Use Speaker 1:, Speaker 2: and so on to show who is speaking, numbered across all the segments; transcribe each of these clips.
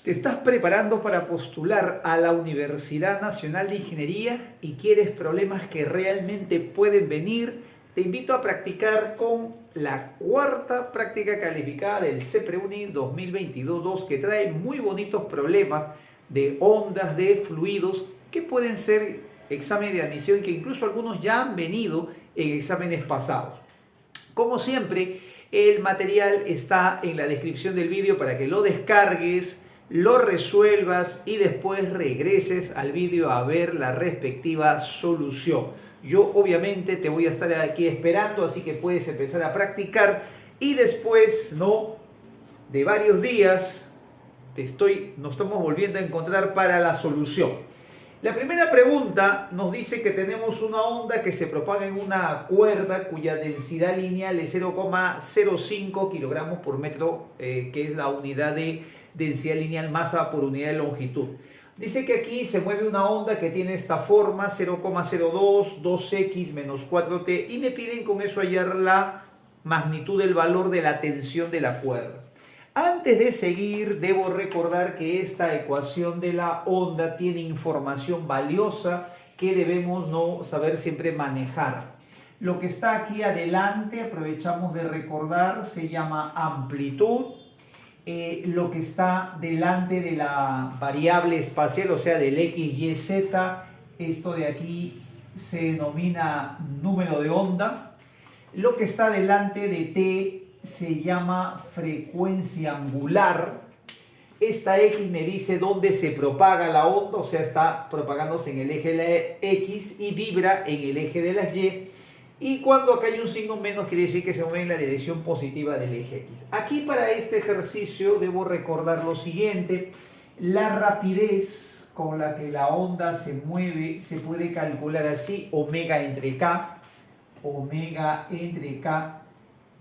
Speaker 1: ¿Te estás preparando para postular a la Universidad Nacional de Ingeniería y quieres problemas que realmente pueden venir? Te invito a practicar con la cuarta práctica calificada del CEPREUNI 2022-2 que trae muy bonitos problemas de ondas, de fluidos que pueden ser examen de admisión y que incluso algunos ya han venido en exámenes pasados. Como siempre, el material está en la descripción del vídeo para que lo descargues, lo resuelvas y después regreses al vídeo a ver la respectiva solución. Yo obviamente te voy a estar aquí esperando, así que puedes empezar a practicar y después, de varios días, nos estamos volviendo a encontrar para la solución. La primera pregunta nos dice que tenemos una onda que se propaga en una cuerda cuya densidad lineal es 0,05 kilogramos por metro, que es la unidad de densidad lineal, masa por unidad de longitud. Dice que aquí se mueve una onda que tiene esta forma, 0,02, 2x menos 4t, y me piden con eso hallar la magnitud del valor de la tensión de la cuerda. Antes de seguir, debo recordar que esta ecuación de la onda tiene información valiosa que debemos saber siempre manejar. Lo que está aquí adelante, aprovechamos de recordar, se llama amplitud. Lo que está delante de la variable espacial, o sea, del x, y, z, esto de aquí se denomina número de onda. Lo que está delante de t se llama frecuencia angular. Esta X me dice dónde se propaga la onda, o sea, está propagándose en el eje de la X y vibra en el eje de las Y. Y cuando acá hay un signo menos, quiere decir que se mueve en la dirección positiva del eje X. Aquí para este ejercicio debo recordar lo siguiente: la rapidez con la que la onda se mueve se puede calcular así: omega entre K,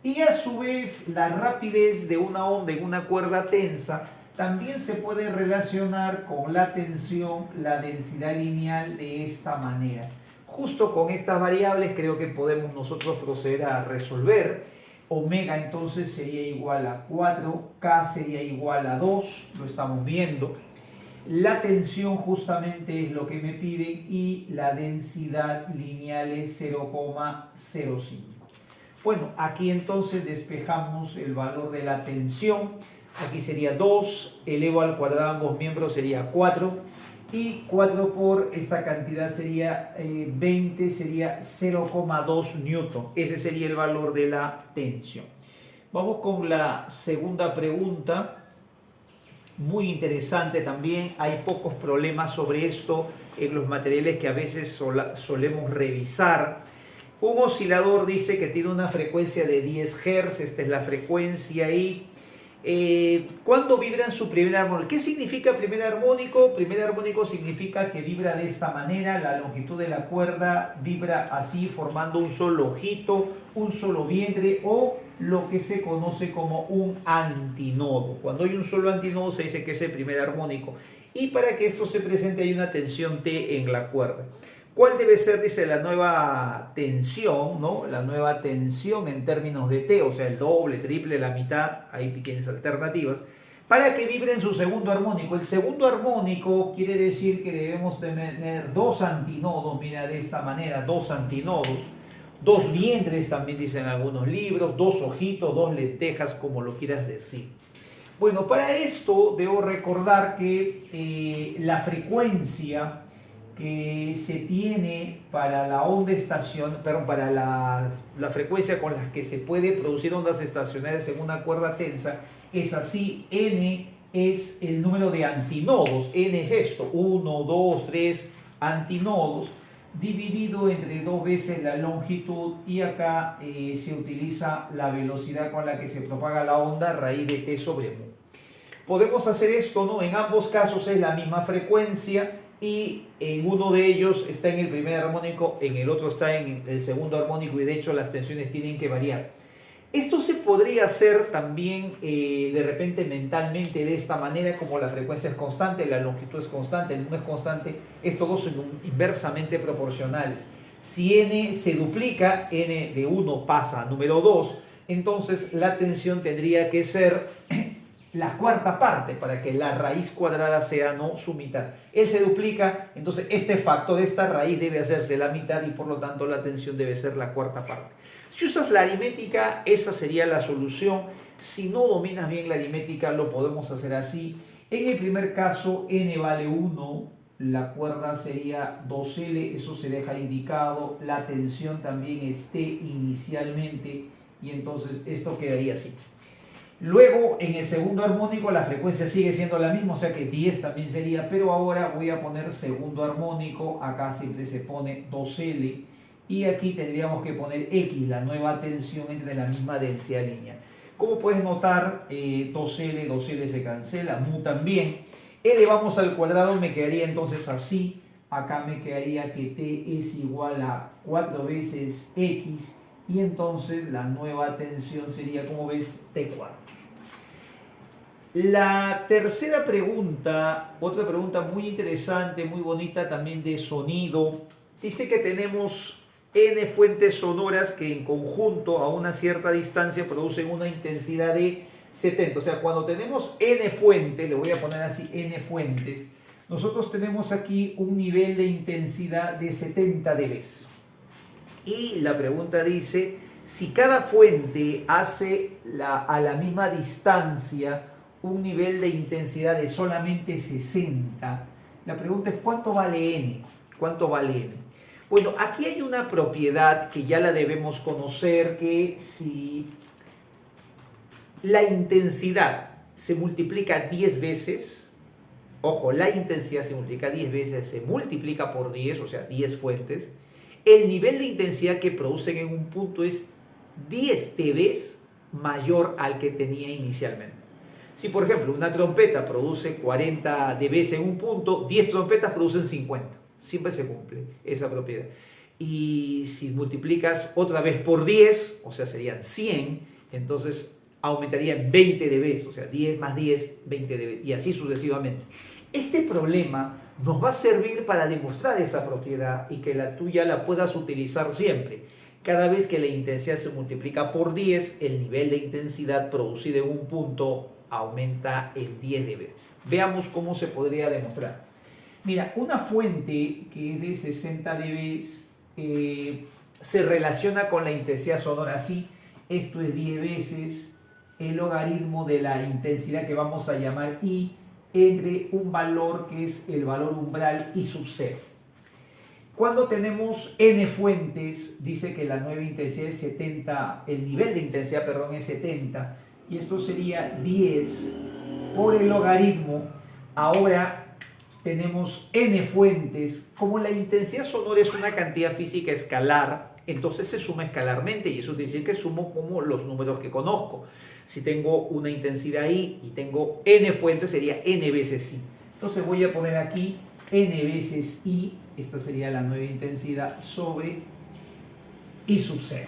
Speaker 1: y a su vez la rapidez de una onda en una cuerda tensa también se puede relacionar con la tensión, la densidad lineal, de esta manera. Justo con estas variables creo que podemos nosotros proceder a resolver. Omega entonces sería igual a 4, K sería igual a 2, lo estamos viendo. La tensión justamente es lo que me piden y la densidad lineal es 0,05. Bueno, aquí entonces despejamos el valor de la tensión. Aquí sería 2, elevo al cuadrado ambos miembros sería 4. Y 4 por esta cantidad sería 20, sería 0,2 newton. Ese sería el valor de la tensión. Vamos con la segunda pregunta. Muy interesante también. Hay pocos problemas sobre esto en los materiales que a veces solemos revisar. Un oscilador dice que tiene una frecuencia de 10 Hz, esta es la frecuencia, y ¿cuándo vibra en su primer armónico? ¿Qué significa primer armónico? Primer armónico significa que vibra de esta manera, la longitud de la cuerda vibra así, formando un solo ojito, un solo vientre, o lo que se conoce como un antinodo. Cuando hay un solo antinodo se dice que es el primer armónico, y para que esto se presente hay una tensión T en la cuerda. ¿Cuál debe ser? Dice la nueva tensión, ¿no? La nueva tensión en términos de T, o sea, el doble, triple, la mitad, hay pequeñas alternativas, para que vibre en su segundo armónico. El segundo armónico quiere decir que debemos tener dos antinodos, mira, de esta manera, dos antinodos, dos vientres, también dicen algunos libros, dos ojitos, dos lentejas, como lo quieras decir. Bueno, para esto debo recordar que la frecuencia que se tiene para la onda para la frecuencia con la que se puede producir ondas estacionarias en una cuerda tensa es así: n es el número de antinodos, n es esto, 1, 2, 3 antinodos, dividido entre 2 veces la longitud, y acá se utiliza la velocidad con la que se propaga la onda, raíz de t sobre mu. Podemos hacer esto, ¿no? En ambos casos es la misma frecuencia, y en uno de ellos está en el primer armónico, en el otro está en el segundo armónico, y de hecho las tensiones tienen que variar. Esto se podría hacer también de repente mentalmente de esta manera: como la frecuencia es constante, la longitud es constante, el mu es constante, estos dos son inversamente proporcionales. Si n se duplica, n de 1 pasa a número 2, entonces la tensión tendría que ser la cuarta parte para que la raíz cuadrada sea no su mitad. Él se duplica, entonces este factor de esta raíz debe hacerse la mitad y por lo tanto la tensión debe ser la cuarta parte. Si usas la aritmética, esa sería la solución. Si no dominas bien la aritmética, lo podemos hacer así. En el primer caso, n vale 1, la cuerda sería 2L, eso se deja indicado. La tensión también es T inicialmente y entonces esto quedaría así. Luego, en el segundo armónico, la frecuencia sigue siendo la misma, o sea que 10 también sería, pero ahora voy a poner segundo armónico, acá siempre se pone 2L, y aquí tendríamos que poner X, la nueva tensión entre la misma densidad lineal. Como puedes notar, 2L, 2L se cancela, mu también. Elevamos al cuadrado, me quedaría entonces así, acá me quedaría que T es igual a 4 veces X, y entonces la nueva tensión sería, como ves, T cuartos. La tercera pregunta, otra pregunta muy interesante, muy bonita también de sonido, dice que tenemos n fuentes sonoras que en conjunto a una cierta distancia producen una intensidad de 70. O sea, cuando tenemos n fuentes, le voy a poner así n fuentes, nosotros tenemos aquí un nivel de intensidad de 70 dB. Y la pregunta dice, si cada fuente hace a la misma distancia un nivel de intensidad de solamente 60, la pregunta es ¿cuánto vale n? ¿Cuánto vale n? Bueno, aquí hay una propiedad que ya la debemos conocer, que si la intensidad se multiplica 10 veces, ojo, la intensidad se multiplica 10 veces, se multiplica por 10, o sea, 10 fuentes, el nivel de intensidad que producen en un punto es 10 dB mayor al que tenía inicialmente. Si, por ejemplo, una trompeta produce 40 dB en un punto, 10 trompetas producen 50. Siempre se cumple esa propiedad. Y si multiplicas otra vez por 10, o sea, serían 100, entonces aumentaría en 20 dB, o sea, 10 más 10, 20 dB, y así sucesivamente. Este problema nos va a servir para demostrar esa propiedad y que la tuya la puedas utilizar siempre. Cada vez que la intensidad se multiplica por 10, el nivel de intensidad producido en un punto aumenta en 10 dB. Veamos cómo se podría demostrar. Mira, una fuente que es de 60 dB se relaciona con la intensidad sonora así. Esto es 10 veces el logaritmo de la intensidad que vamos a llamar I entre un valor que es el valor umbral I sub 0. Cuando tenemos n fuentes, dice que la nueva intensidad es 70, el nivel de intensidad, perdón, es 70, y esto sería 10 por el logaritmo. Ahora tenemos n fuentes. Como la intensidad sonora es una cantidad física escalar, entonces se suma escalarmente, y eso quiere decir que sumo como los números que conozco. Si tengo una intensidad I y tengo n fuentes, sería n veces I. Entonces voy a poner aquí n veces I, esta sería la nueva intensidad, sobre I sub 0.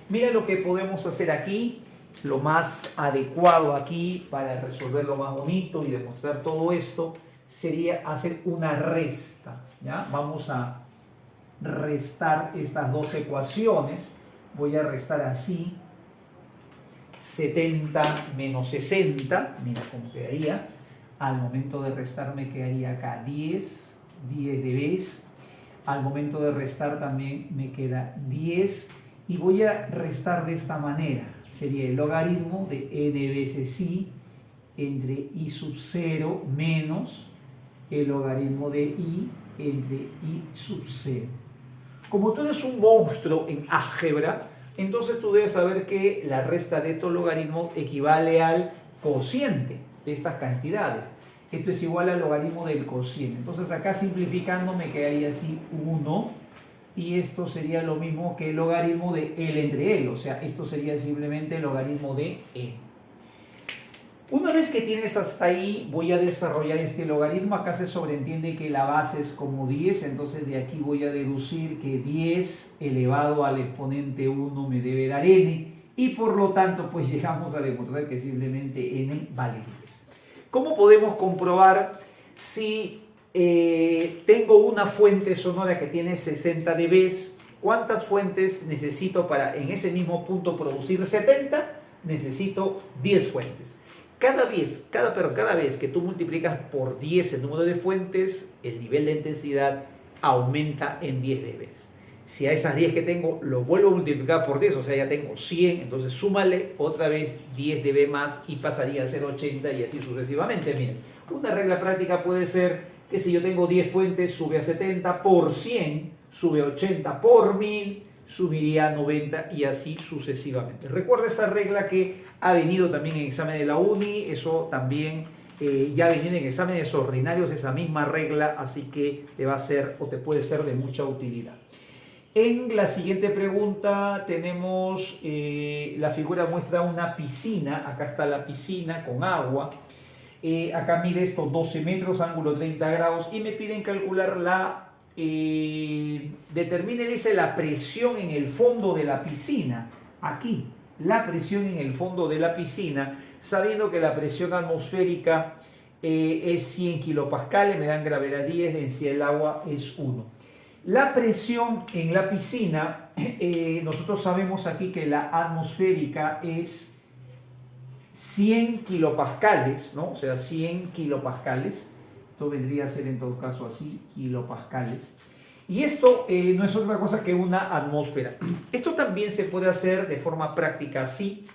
Speaker 1: Mira lo que podemos hacer aquí. Lo más adecuado aquí para resolverlo más bonito y demostrar todo esto sería hacer una resta, ¿ya? Vamos a restar estas dos ecuaciones. Voy a restar así. 70 menos 60, mira cómo quedaría. Al momento de restar me quedaría acá 10 dB. Al momento de restar también me queda 10 y voy a restar de esta manera. Sería el logaritmo de n veces I entre I sub 0 menos el logaritmo de I entre I sub 0. Como tú eres un monstruo en álgebra, entonces tú debes saber que la resta de estos logaritmos equivale al cociente de estas cantidades. Esto es igual al logaritmo del cociente. Entonces acá simplificando me quedaría así 1, y esto sería lo mismo que el logaritmo de L entre L, o sea, esto sería simplemente el logaritmo de N. Una vez que tienes hasta ahí, voy a desarrollar este logaritmo. Acá se sobreentiende que la base es como 10, entonces de aquí voy a deducir que 10 elevado al exponente 1 me debe dar n, y por lo tanto pues llegamos a demostrar que simplemente n vale 10. ¿Cómo podemos comprobar si tengo una fuente sonora que tiene 60 dB? ¿Cuántas fuentes necesito para en ese mismo punto producir 70? Necesito 10 fuentes. cada vez que tú multiplicas por 10 el número de fuentes, el nivel de intensidad aumenta en 10 dB. Si a esas 10 que tengo lo vuelvo a multiplicar por 10, o sea, ya tengo 100, entonces súmale otra vez 10 dB más y pasaría a ser 80 y así sucesivamente. Miren, una regla práctica puede ser que si yo tengo 10 fuentes, sube a 70, por 100 sube a 80, por 1000 subiría a 90 y así sucesivamente. Recuerda esa regla que ha venido también en examen de la uni, eso también ya ha venido en exámenes ordinarios, esa misma regla, así que te va a ser o te puede ser de mucha utilidad. En la siguiente pregunta tenemos, la figura muestra una piscina, acá está la piscina con agua, acá mide esto 12 metros, ángulo 30 grados y me piden calcular determine, dice, la presión en el fondo de la piscina, aquí, la presión en el fondo de la piscina, sabiendo que la presión atmosférica es 100 kilopascales, me dan gravedad 10, densidad del agua es 1. La presión en la piscina, nosotros sabemos aquí que la atmosférica es 100 kilopascales, ¿no? O sea, 100 kilopascales. Esto vendría a ser en todo caso así, kilopascales. Y esto no es otra cosa que una atmósfera. Esto también se puede hacer de forma práctica así.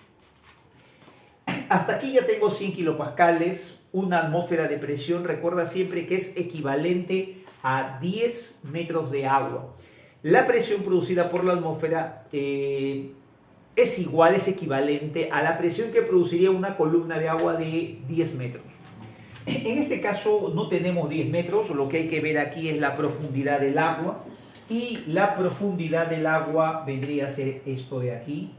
Speaker 1: Hasta aquí ya tengo 100 kilopascales, una atmósfera de presión. Recuerda siempre que es equivalente a 10 metros de agua. La presión producida por la atmósfera es equivalente a la presión que produciría una columna de agua de 10 metros. En este caso no tenemos 10 metros, lo que hay que ver aquí es la profundidad del agua y la profundidad del agua vendría a ser esto de aquí.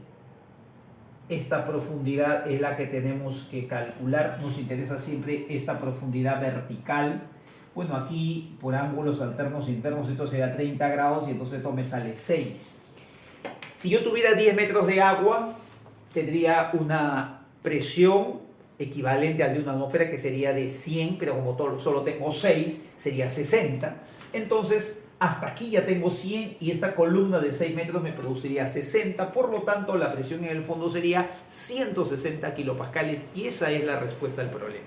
Speaker 1: Esta profundidad es la que tenemos que calcular, nos interesa siempre esta profundidad vertical. Bueno, aquí por ángulos alternos e internos esto se da 30 grados y entonces esto me sale 6. Si yo tuviera 10 metros de agua, tendría una presión equivalente a de una atmósfera que sería de 100, pero como solo tengo 6, sería 60. Entonces, hasta aquí ya tengo 100 y esta columna de 6 metros me produciría 60. Por lo tanto, la presión en el fondo sería 160 kilopascales y esa es la respuesta al problema.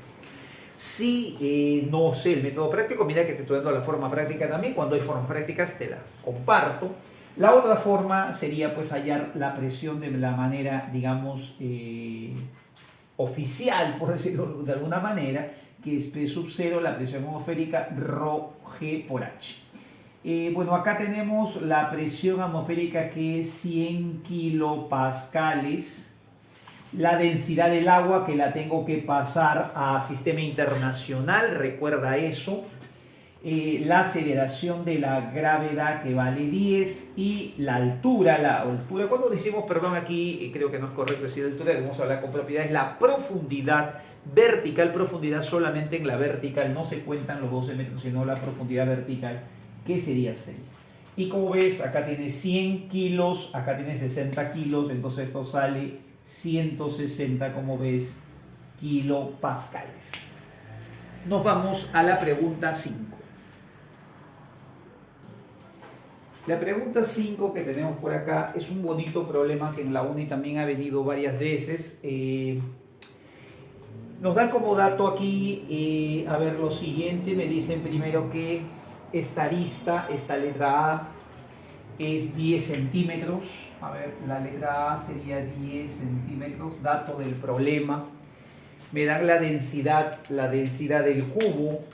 Speaker 1: Si no sé el método práctico, mira que te estoy dando la forma práctica también. Cuando hay formas prácticas te las comparto. La otra forma sería pues hallar la presión de la manera, digamos, oficial, por decirlo de alguna manera, que es P sub 0, la presión atmosférica, ρg por h. Bueno, acá tenemos la presión atmosférica que es 100 kilopascales. La densidad del agua que la tengo que pasar a sistema internacional, recuerda eso. La aceleración de la gravedad que vale 10 y la altura, cuando decimos, perdón, aquí creo que no es correcto decir altura, debemos hablar con propiedad, es la profundidad vertical, profundidad solamente en la vertical, no se cuentan los 12 metros, sino la profundidad vertical, que sería 6. Y como ves, acá tiene 100 kilos, acá tiene 60 kilos, entonces esto sale 160, como ves, kilopascales. Nos vamos a la pregunta 5. La pregunta 5 que tenemos por acá es un bonito problema que en la uni también ha venido varias veces. Nos dan como dato aquí, a ver lo siguiente, me dicen primero que esta arista, esta letra A, es 10 centímetros. A ver, la letra A sería 10 centímetros, dato del problema. Me dan la densidad del cubo.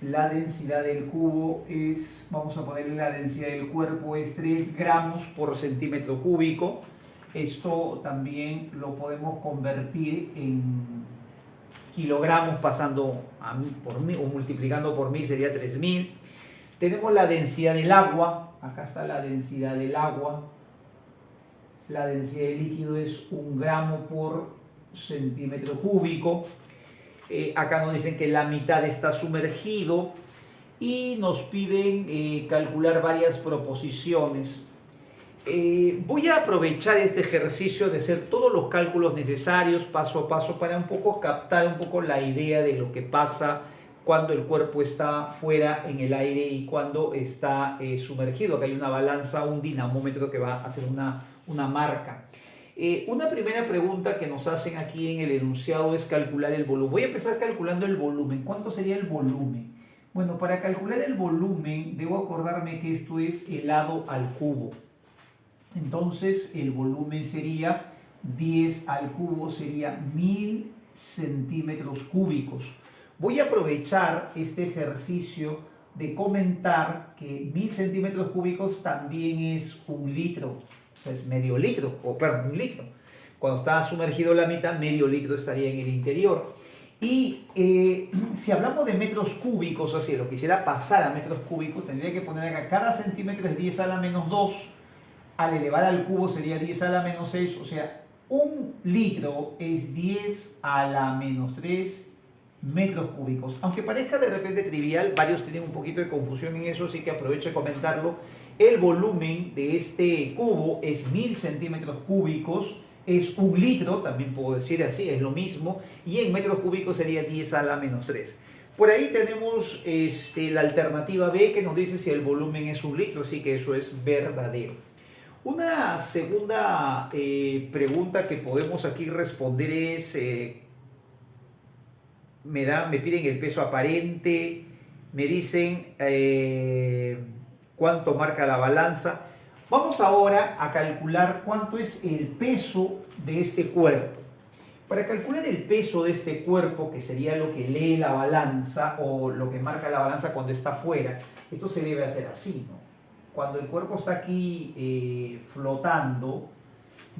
Speaker 1: La densidad del cubo es, vamos a ponerle la densidad del cuerpo, es 3 gramos por centímetro cúbico. Esto también lo podemos convertir en kilogramos pasando por 1000 o multiplicando por 1000 sería 3000. Tenemos la densidad del agua, acá está la densidad del agua. La densidad del líquido es 1 gramo por centímetro cúbico. Acá nos dicen que la mitad está sumergido y nos piden calcular varias proposiciones. Voy a aprovechar este ejercicio de hacer todos los cálculos necesarios paso a paso para un poco captar un poco la idea de lo que pasa cuando el cuerpo está fuera en el aire y cuando está sumergido. Acá hay una balanza, un dinamómetro que va a hacer una marca. Una primera pregunta que nos hacen aquí en el enunciado es calcular el volumen. Voy a empezar calculando el volumen. ¿Cuánto sería el volumen? Bueno, para calcular el volumen debo acordarme que esto es elevado al cubo. Entonces el volumen sería 10 al cubo, sería 1000 centímetros cúbicos. Voy a aprovechar este ejercicio de comentar que 1000 centímetros cúbicos también es un litro. O sea, es medio litro, o perdón, un litro. Cuando está sumergido la mitad, medio litro estaría en el interior. Y si hablamos de metros cúbicos, o sea, si lo quisiera pasar a metros cúbicos, tendría que poner acá cada centímetro es 10 a la menos 2. Al elevar al cubo sería 10 a la menos 6. O sea, un litro es 10 a la menos 3 metros cúbicos. Aunque parezca de repente trivial, varios tienen un poquito de confusión en eso, así que aprovecho de comentarlo. El volumen de este cubo es 1000 centímetros cúbicos, es un litro, también puedo decir así, es lo mismo, y en metros cúbicos sería 10 a la menos 3. Por ahí tenemos la alternativa B que nos dice si el volumen es un litro, así que eso es verdadero. Una segunda pregunta que podemos aquí responder es, me piden el peso aparente, me dicen cuánto marca la balanza. Vamos ahora a calcular cuánto es el peso de este cuerpo. Para calcular el peso de este cuerpo, que sería lo que lee la balanza o lo que marca la balanza cuando está fuera, esto se debe hacer así, ¿no? Cuando el cuerpo está aquí flotando,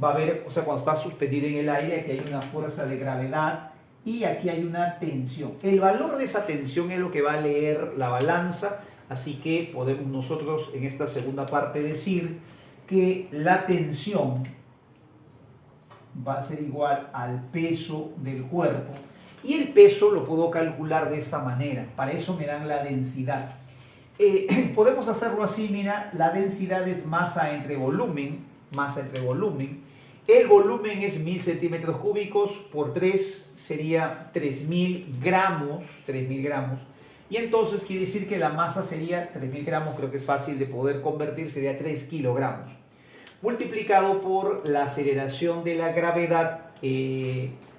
Speaker 1: va a haber, o sea, cuando está suspendido en el aire, aquí hay una fuerza de gravedad y aquí hay una tensión. El valor de esa tensión es lo que va a leer la balanza, así que podemos nosotros en esta segunda parte decir que la tensión va a ser igual al peso del cuerpo y el peso lo puedo calcular de esta manera. Para eso me dan la densidad. Podemos hacerlo así, mira, la densidad es masa entre volumen, el volumen es 1000 centímetros cúbicos por 3 sería 3000 gramos, y entonces quiere decir que la masa sería 3000 gramos, creo que es fácil de poder convertir, sería 3 kilogramos, multiplicado por la aceleración de la gravedad,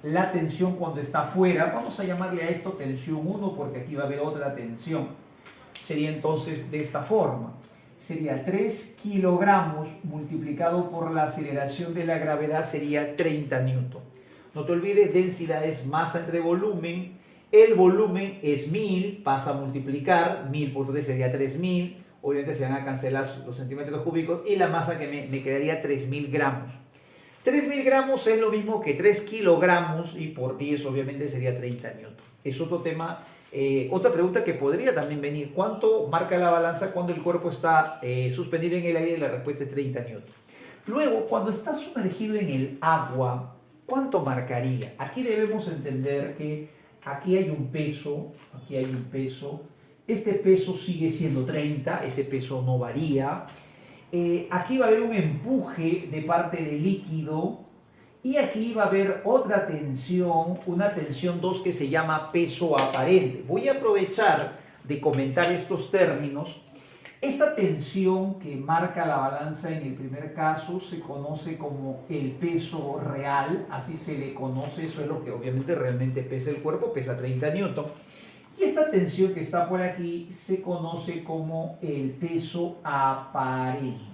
Speaker 1: la tensión cuando está afuera, vamos a llamarle a esto tensión 1 porque aquí va a haber otra tensión. Sería entonces de esta forma, sería 3 kilogramos multiplicado por la aceleración de la gravedad sería 30 newton. No te olvides, densidad es masa entre volumen, el volumen es 1000, pasa a multiplicar, 1000 por 3 sería 3000, obviamente se van a cancelar los centímetros cúbicos y la masa que me quedaría 3000 gramos. 3000 gramos es lo mismo que 3 kilogramos y por 10 obviamente sería 30 newton. Es otro tema. Otra pregunta que podría también venir, ¿cuánto marca la balanza cuando el cuerpo está suspendido en el aire? Y la respuesta es 30 newton. Luego, cuando está sumergido en el agua, ¿cuánto marcaría? Aquí debemos entender que aquí hay un peso, este peso sigue siendo 30, ese peso no varía. Aquí va a haber un empuje de parte del líquido. Y aquí va a haber otra tensión, una tensión 2 que se llama peso aparente. Voy a aprovechar de comentar estos términos. Esta tensión que marca la balanza en el primer caso se conoce como el peso real, así se le conoce, eso es lo que obviamente realmente pesa el cuerpo, pesa 30 newton. Y esta tensión que está por aquí se conoce como el peso aparente.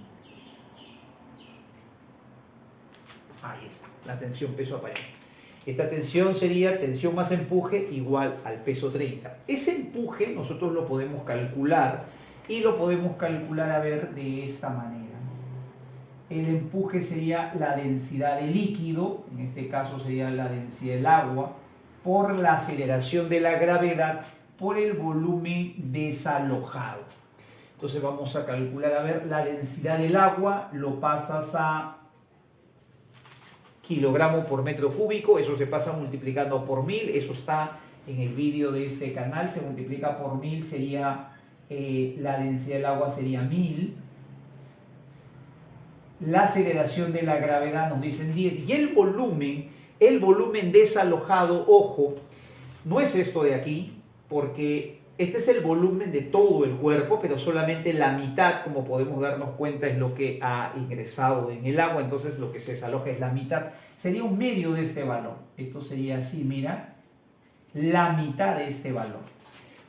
Speaker 1: Ahí está, la tensión peso aparente. Esta tensión sería tensión más empuje igual al peso 30. Ese empuje nosotros lo podemos calcular y lo podemos calcular a ver de esta manera. El empuje sería la densidad del líquido, en este caso sería la densidad del agua, por la aceleración de la gravedad por el volumen desalojado. Entonces vamos a calcular, a ver, la densidad del agua lo pasas a kilogramo por metro cúbico, eso se pasa multiplicando por 1000, eso está en el vídeo de este canal, se multiplica por 1000, sería la densidad del agua sería 1000, la aceleración de la gravedad nos dicen 10, y el volumen desalojado, ojo, no es esto de aquí, porque Este es el volumen de todo el cuerpo, pero solamente la mitad, como podemos darnos cuenta, es lo que ha ingresado en el agua, entonces lo que se desaloja es la mitad. Sería un medio de este valor. Esto sería así, mira, la mitad de este valor.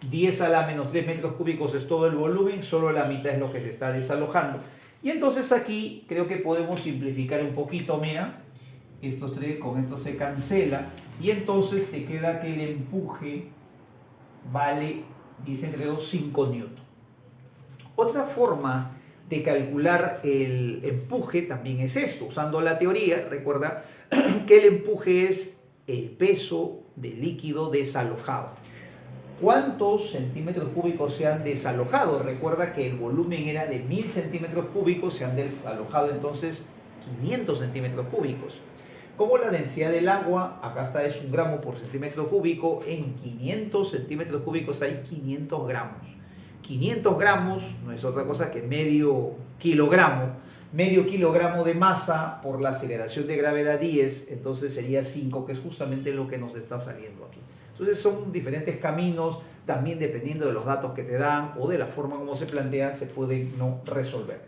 Speaker 1: 10 a la menos 3 metros cúbicos es todo el volumen, solo la mitad es lo que se está desalojando. Y entonces aquí creo que podemos simplificar un poquito, mira, estos tres, con esto se cancela, y entonces te queda que el empuje vale 10 entre 2, 5 newton. Otra forma de calcular el empuje también es esto, usando la teoría. Recuerda que el empuje es el peso del líquido desalojado. ¿Cuántos centímetros cúbicos se han desalojado? Recuerda que el volumen era de 1000 centímetros cúbicos, se han desalojado entonces 500 centímetros cúbicos. Como la densidad del agua, acá está, es 1 gramo por centímetro cúbico, en 500 centímetros cúbicos hay 500 gramos. 500 gramos no es otra cosa que medio kilogramo de masa por la aceleración de gravedad 10, entonces sería 5, que es justamente lo que nos está saliendo aquí. Entonces son diferentes caminos, también dependiendo de los datos que te dan o de la forma como se plantean, se pueden no resolver.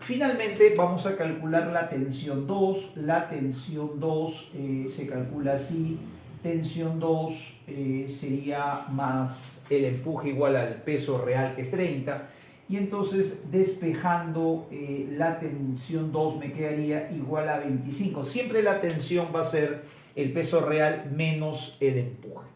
Speaker 1: Finalmente vamos a calcular la tensión 2. La tensión 2 se calcula así. Tensión 2 sería más el empuje igual al peso real, que es 30. Y entonces despejando la tensión 2 me quedaría igual a 25. Siempre la tensión va a ser el peso real menos el empuje.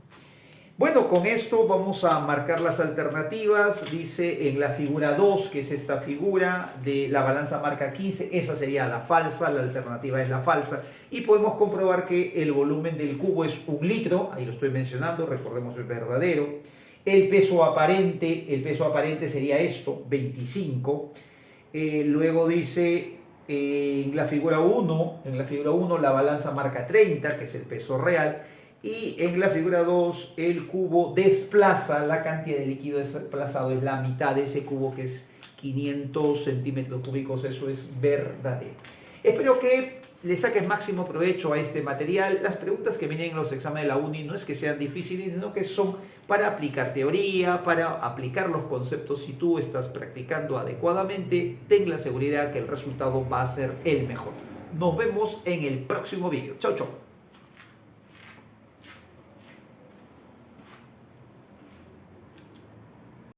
Speaker 1: Bueno, con esto vamos a marcar las alternativas. Dice en la figura 2, que es esta figura de la balanza marca 15, esa sería la falsa, la alternativa es la falsa. Y podemos comprobar que el volumen del cubo es 1 litro, ahí lo estoy mencionando, recordemos el verdadero. El peso aparente sería esto, 25. Luego dice en la figura 1, la balanza marca 30, que es el peso real. Y en la figura 2 el cubo desplaza, la cantidad de líquido desplazado es la mitad de ese cubo, que es 500 centímetros cúbicos, eso es verdadero. Espero que le saques máximo provecho a este material. Las preguntas que vienen en los exámenes de la uni no es que sean difíciles, sino que son para aplicar teoría, para aplicar los conceptos. Si tú estás practicando adecuadamente, ten la seguridad que el resultado va a ser el mejor. Nos vemos en el próximo video. Chau, chau.